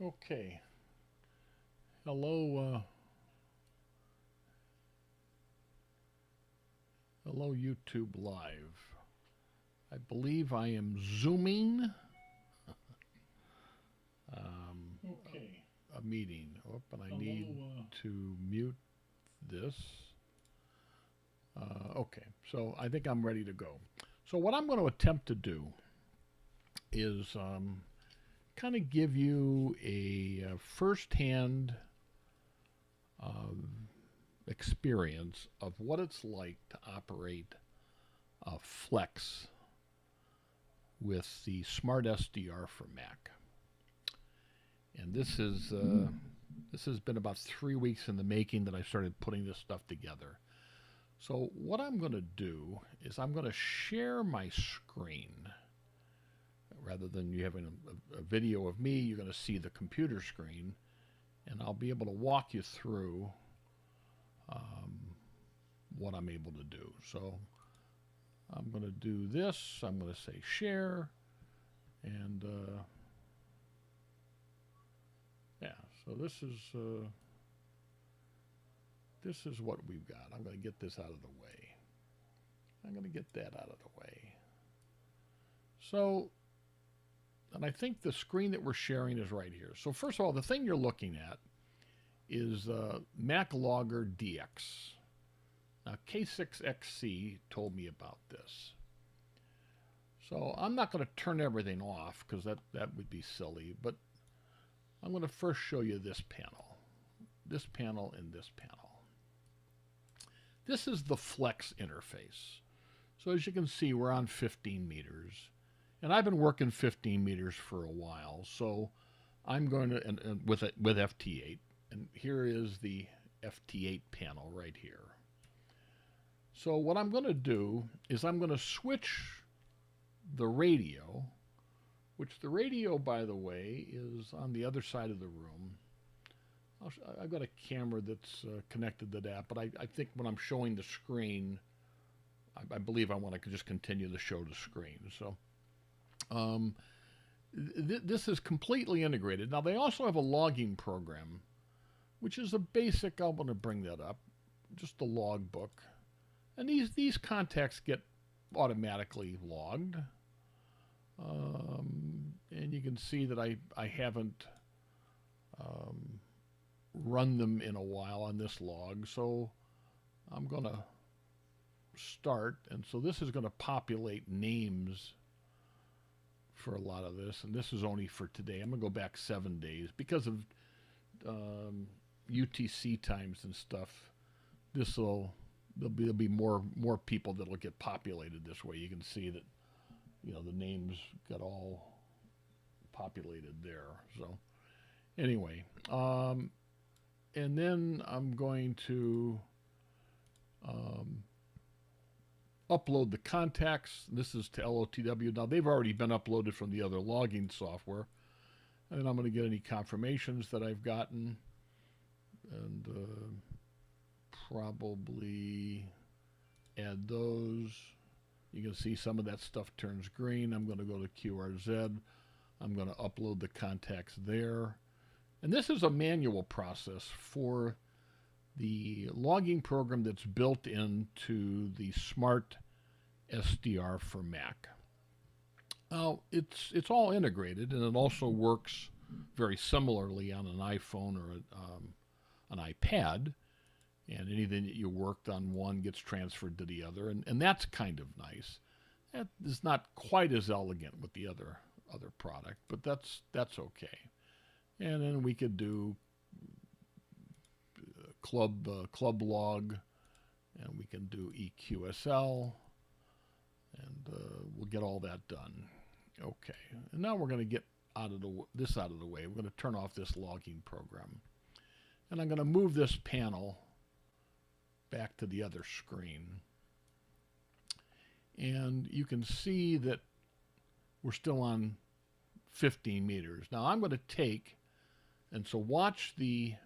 Okay. Hello, hello YouTube Live. I believe I am zooming okay. a meeting. Oh, but I need to mute this. Okay, so I think I'm ready to go. So what I'm going to attempt to do is kind of give you a first-hand experience of what it's like to operate a Flex with the SmartSDR for Mac. And this has been about 3 weeks in the making that I started putting this stuff together. So what I'm going to do is I'm going to share my screen. Rather than you having a video of me, you're going to see the computer screen, and I'll be able to walk you through what I'm able to do. So I'm going to do this. I'm going to say share, and yeah. So this is what we've got. I'm going to get this out of the way. I'm going to get that out of the way. So, and I think the screen that we're sharing is right here. So first of all, the thing you're looking at is Mac Logger DX. Now K6XC told me about this. So I'm not going to turn everything off because that would be silly, but I'm going to first show you this panel, and this panel. This is the Flex interface. So as you can see, we're on 15 meters. And I've been working 15 meters for a while, so I'm going to, and with FT8, and here is the FT8 panel right here. So what I'm going to do is I'm going to switch the radio, which the radio, by the way, is on the other side of the room. I've got a camera that's connected to that, but I think when I'm showing the screen, I believe I want to just continue the show to screen. So this is completely integrated. Now they also have a logging program, which is a basic. I want to bring that up, just the log book, and these contacts get automatically logged, and you can see that I haven't run them in a while on this log, so I'm going to start, and so this is going to populate names for a lot of this, and this is only for today. I'm going to go back 7 days because of UTC times and stuff. There'll be more people that'll get populated this way. You can see that, you know, the names got all populated there. So anyway, and then I'm going to upload the contacts. This is to LOTW. Now they've already been uploaded from the other logging software, and I'm going to get any confirmations that I've gotten, and probably add those. You can see some of that stuff turns green. I'm going to go to QRZ. I'm going to upload the contacts there, and this is a manual process for the logging program that's built into the SmartSDR for Mac. Now, it's all integrated, and it also works very similarly on an iPhone or an iPad, and anything that you worked on one gets transferred to the other, and that's kind of nice. That is not quite as elegant with the other product, but that's okay. And then we could do club log, and we can do EQSL, and we'll get all that done. Okay, and now we're going to get this out of the way. We're going to turn off this logging program, and I'm going to move this panel back to the other screen, and you can see that we're still on 15 meters. Now I'm going to take, and so watch the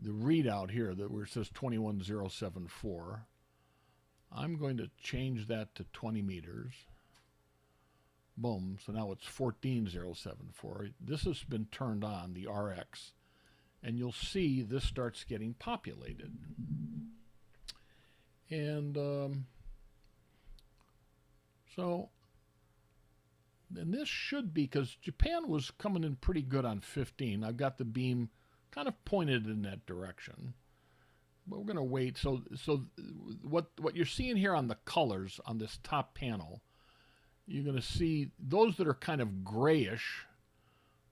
readout here where it says 21074. I'm going to change that to 20 meters. Boom. So now it's 14074. This has been turned on, the RX, and you'll see this starts getting populated. And and this should be, because Japan was coming in pretty good on 15. I've got the beam kind of pointed in that direction. But we're going to wait. So what you're seeing here on the colors on this top panel, you're going to see those that are kind of grayish.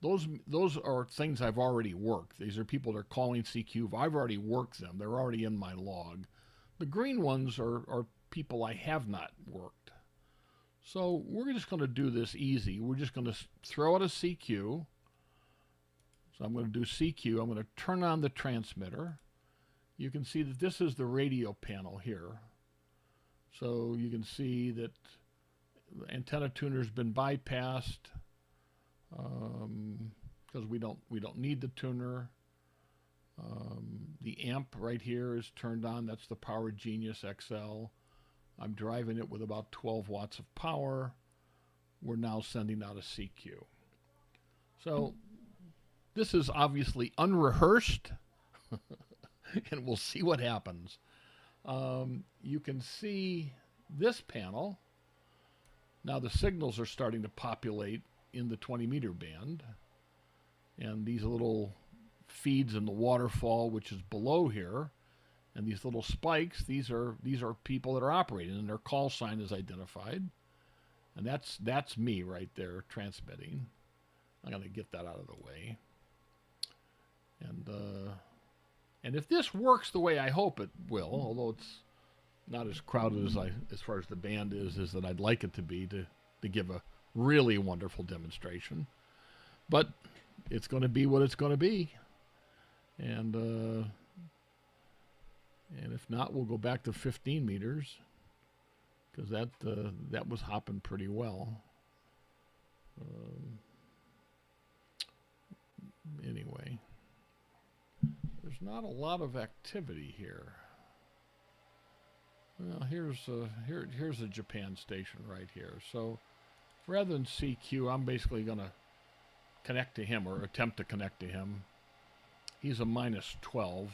Those are things I've already worked. These are people that are calling CQ. I've already worked them. They're already in my log. The green ones are people I have not worked. So we're just going to do this easy. We're just going to throw out a CQ. So I'm going to do CQ. I'm going to turn on the transmitter. You can see that this is the radio panel here. So you can see that the antenna tuner's been bypassed because we don't need the tuner. The amp right here is turned on. That's the Power Genius XL. I'm driving it with about 12 watts of power. We're now sending out a CQ. So this is obviously unrehearsed, and we'll see what happens. You can see this panel. Now the signals are starting to populate in the 20-meter band. And these little feeds in the waterfall, which is below here, and these little spikes, these are people that are operating, and their call sign is identified. And that's me right there transmitting. I'm going to get that out of the way. And if this works the way I hope it will, although it's not as crowded as far as the band is that I'd like it to be to give a really wonderful demonstration. But it's going to be what it's going to be. And if not, we'll go back to 15 meters, because that was hopping pretty well. Anyway, there's not a lot of activity here. Well, here's a Japan station right here. So rather than CQ, I'm basically going to connect to him, or attempt to connect to him. He's a minus 12,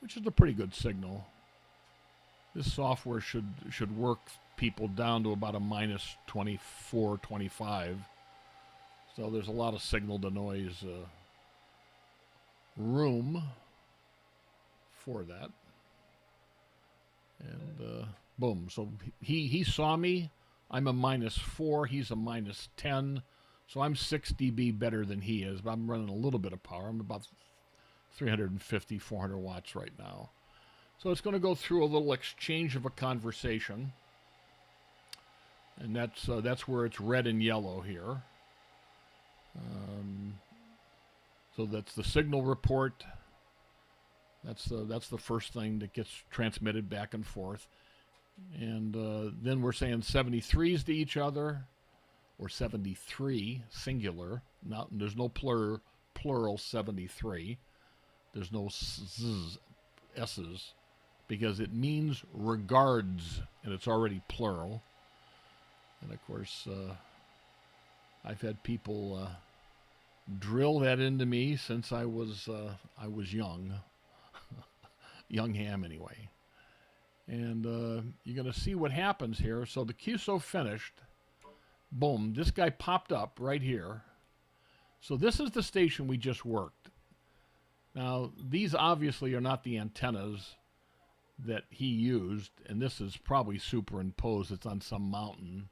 which is a pretty good signal. This software should work people down to about a minus 24, 25. So there's a lot of signal to noise room for that. And boom. So he saw me. I'm a minus 4. He's a minus 10. So I'm 6 dB better than he is, but I'm running a little bit of power. I'm about 350, 400 watts right now. So it's going to go through a little exchange of a conversation. And that's where it's red and yellow here. So that's the signal report. That's the first thing that gets transmitted back and forth. And then we're saying 73s to each other, or 73, singular. There's no plural 73. There's no S's, because it means regards, and it's already plural. And of course, I've had people drill that into me since I was young, young ham anyway. And you're going to see what happens here. So the QSO finished. Boom, this guy popped up right here. So this is the station we just worked. Now, these obviously are not the antennas that he used, and this is probably superimposed. It's on some mountain.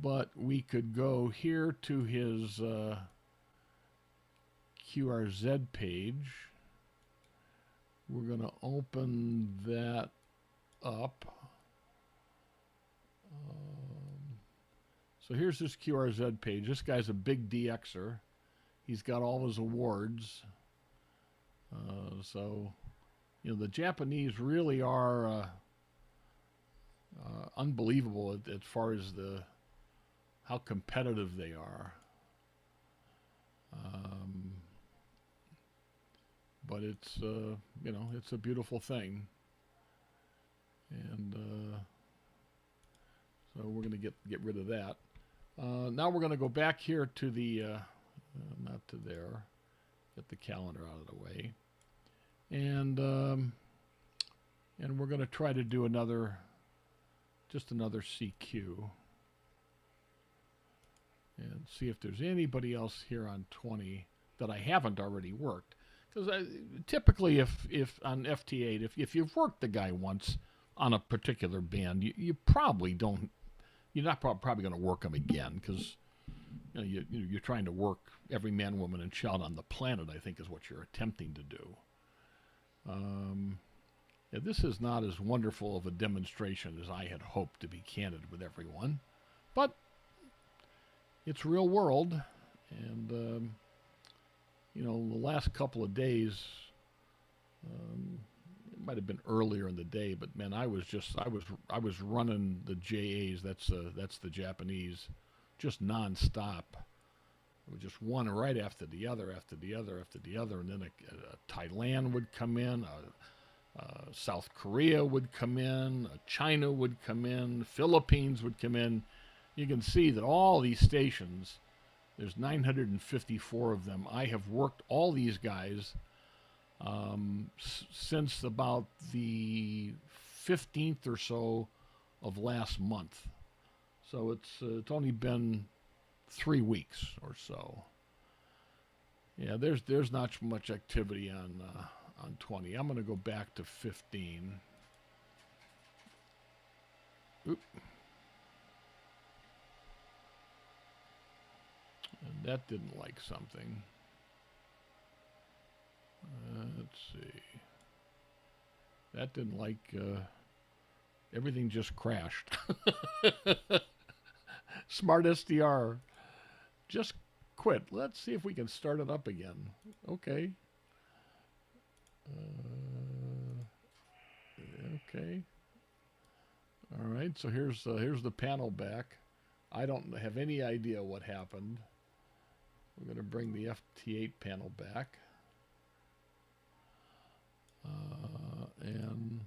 But we could go here to his QRZ page. We're going to open that up. So here's this QRZ page. This guy's a big DXer. He's got all his awards. So, the Japanese really are unbelievable as far as how competitive they are. But it's it's a beautiful thing. And So we're going to get rid of that. Now we're going to go back here to the, not to there, get the calendar out of the way. And we're going to try to do just another CQ. And see if there's anybody else here on 20 that I haven't already worked. Because typically, if on FT8, if you've worked the guy once on a particular band, you probably don't. You're not probably going to work him again, because you're trying to work every man, woman, and child on the planet, I think, is what you're attempting to do. Yeah, this is not as wonderful of a demonstration as I had hoped, to be candid with everyone, but it's real world, and the last couple of days, it might have been earlier in the day, but man, I was running the JAs. That's the Japanese, just nonstop. It was just one right after the other, after the other, after the other, and then Thailand would come in, South Korea would come in, China would come in, Philippines would come in. You can see that all these stations, there's 954 of them. I have worked all these guys since about the 15th or so of last month. So it's only been 3 weeks or so. Yeah, there's not much activity on 20. I'm going to go back to 15. Oop. And that didn't like something. Let's see. That didn't like, everything just crashed. SmartSDR just quit. Let's see if we can start it up again. Okay. Okay. All right, so here's the panel back. I don't have any idea what happened. We're going to bring the FT8 panel back. And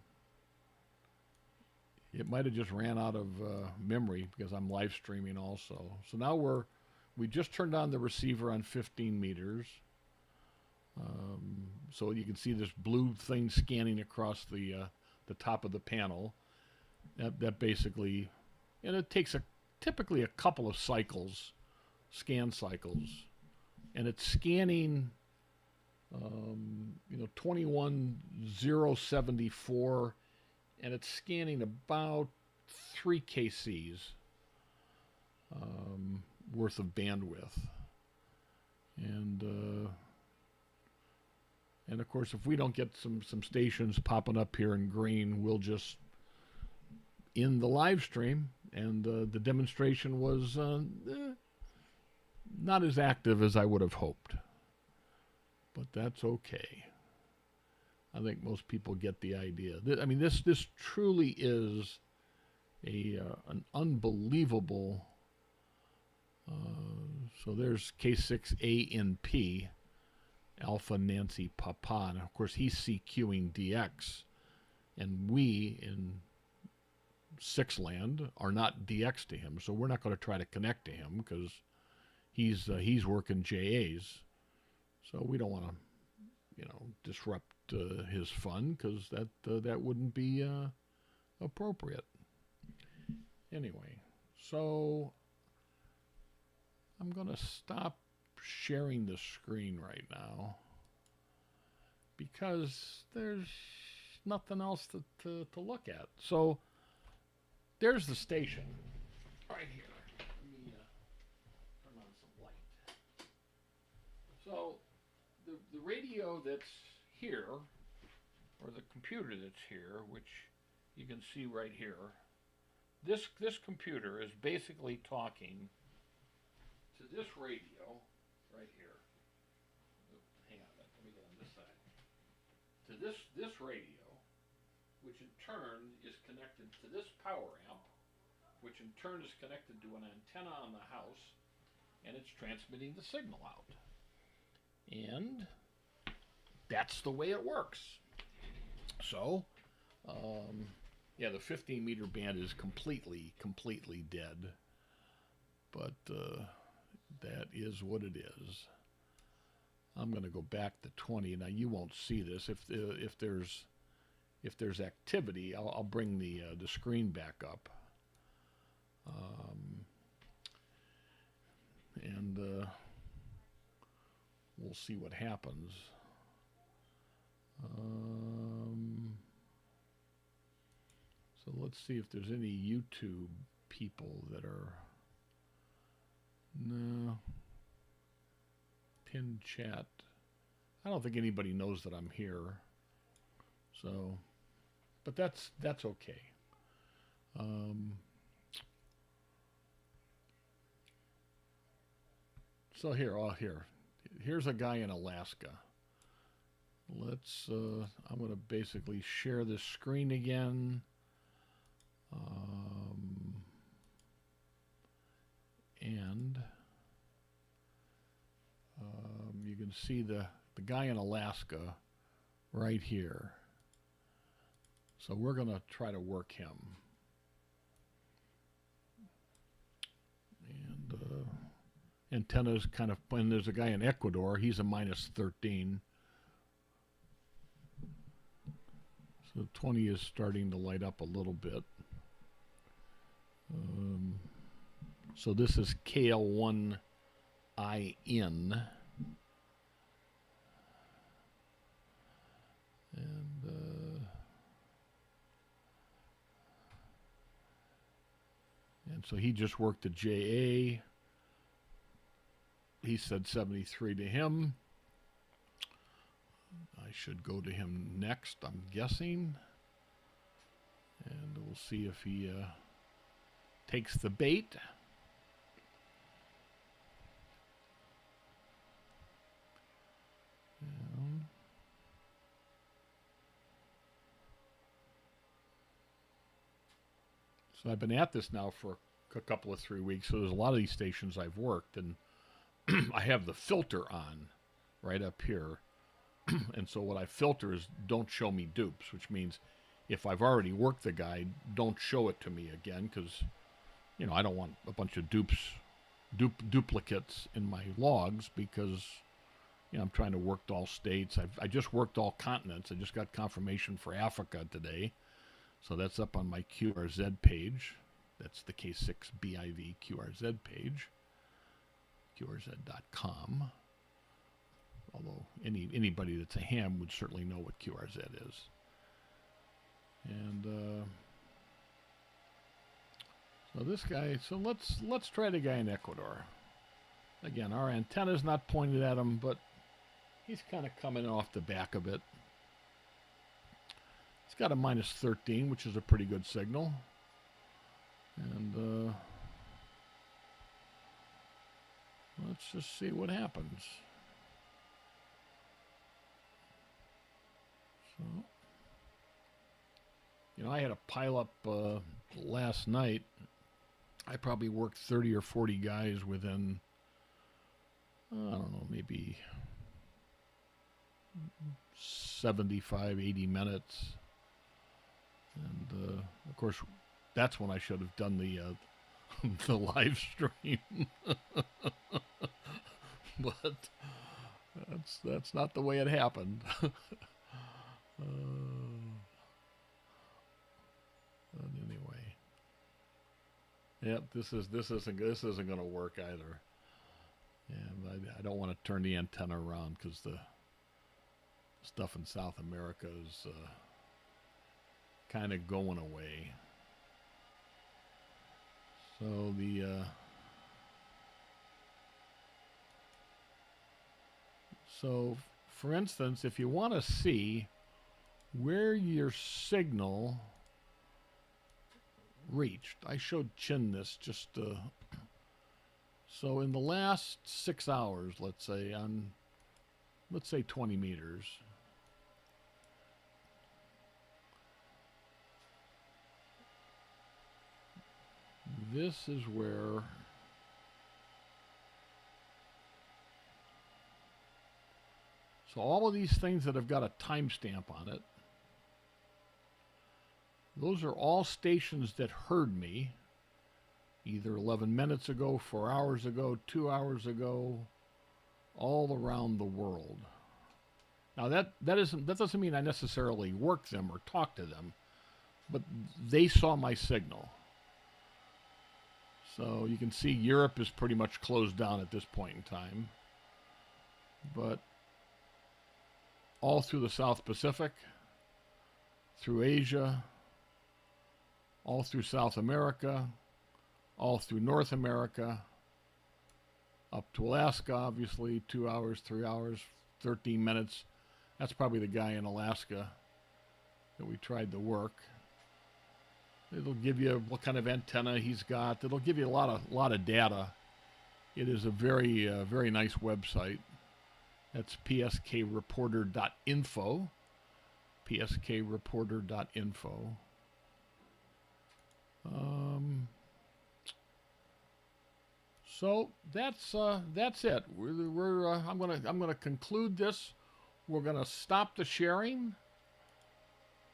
it might have just ran out of memory, because I'm live streaming also. So now we just turned on the receiver on 15 meters. So you can see this blue thing scanning across the top of the panel. That basically, and it takes typically a couple of cycles, scan cycles, and it's scanning 21074, and it's scanning about 3 kcs worth of bandwidth. And of course, if we don't get some stations popping up here in green, we'll just end the live stream. And the demonstration was not as active as I would have hoped. But that's okay. I think most people get the idea. I mean, this truly is an unbelievable. So there's K6ANP, Alpha Nancy Papa, and of course he's CQing DX, and we in 6 land are not DX to him, so we're not going to try to connect to him, because he's working JAs, so we don't want to disrupt his fun, because that wouldn't be appropriate. Anyway, so I'm going to stop sharing the screen right now, because there's nothing else to look at. So there's the station right here. Let me turn on some light. So the radio that's here, or the computer that's here, which you can see right here, this computer is basically talking to this radio right here. Hang on, let me get on this side. To this radio, which in turn is connected to this power amp, which in turn is connected to an antenna on the house, and it's transmitting the signal out. And that's the way it works. So, Yeah, the 15 meter band is completely dead. But that is what it is. I'm going to go back to 20. Now you won't see this. If there's activity, I'll bring the screen back up. And we'll see what happens. So let's see if there's any YouTube people that are... No. Pin chat. I don't think anybody knows that I'm here. So, but that's okay. So here's a guy in Alaska. Let's, I'm going to basically share this screen again. And you can see the guy in Alaska right here. So we're going to try to work him. And antennas kind of, and there's a guy in Ecuador, he's a -13. So 20 is starting to light up a little bit. So this is KL1IN. And so he just worked a JA. He said 73 to him. I should go to him next, I'm guessing. And we'll see if he takes the bait. So I've been at this now for a couple of 3 weeks. So there's a lot of these stations I've worked, and I have the filter on right up here. And so what I filter is don't show me dupes, which means if I've already worked the guy, don't show it to me again, because, you know, I don't want a bunch of duplicates in my logs, because, you know, I'm trying to work all states. I just worked all continents. I just got confirmation for Africa today. So that's up on my QRZ page. That's the K6BIV QRZ page, QRZ.com. Although anybody that's a ham would certainly know what QRZ is. And so this guy, so let's try the guy in Ecuador. Again, our antenna's not pointed at him, but he's kind of coming off the back of it. It's got a -13, which is a pretty good signal. And let's just see what happens. So, you know, I had a pile up last night. I probably worked 30 or 40 guys within, I don't know, maybe 75, 80 minutes. And, of course, that's when I should have done the live stream. But that's not the way it happened. But anyway, yeah, this isn't going to work either. And I don't want to turn the antenna around, because the stuff in South America is kind of going away. So so for instance, if you want to see where your signal reached, I showed Chin this just so in the last 6 hours, let's say 20 meters. This is where so all of these things that have got a timestamp on it, Those are all stations that heard me either 11 minutes ago, 4 hours ago, 2 hours ago, all around the world. Now that doesn't mean I necessarily work them or talk to them, but they saw my signal. So you can see Europe is pretty much closed down at this point in time. But all through the South Pacific, through Asia, all through South America, all through North America, up to Alaska, obviously, 2 hours, 3 hours, 13 minutes. That's probably the guy in Alaska that we tried to work. It'll give you what kind of antenna he's got. It'll give you a lot of data. It is a very very nice website. That's pskreporter.info. pskreporter.info. So that's it. I'm gonna conclude this. We're gonna stop the sharing,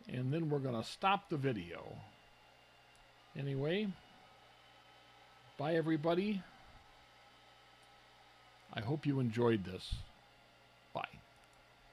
and then we're gonna stop the video. Anyway, bye everybody. I hope you enjoyed this.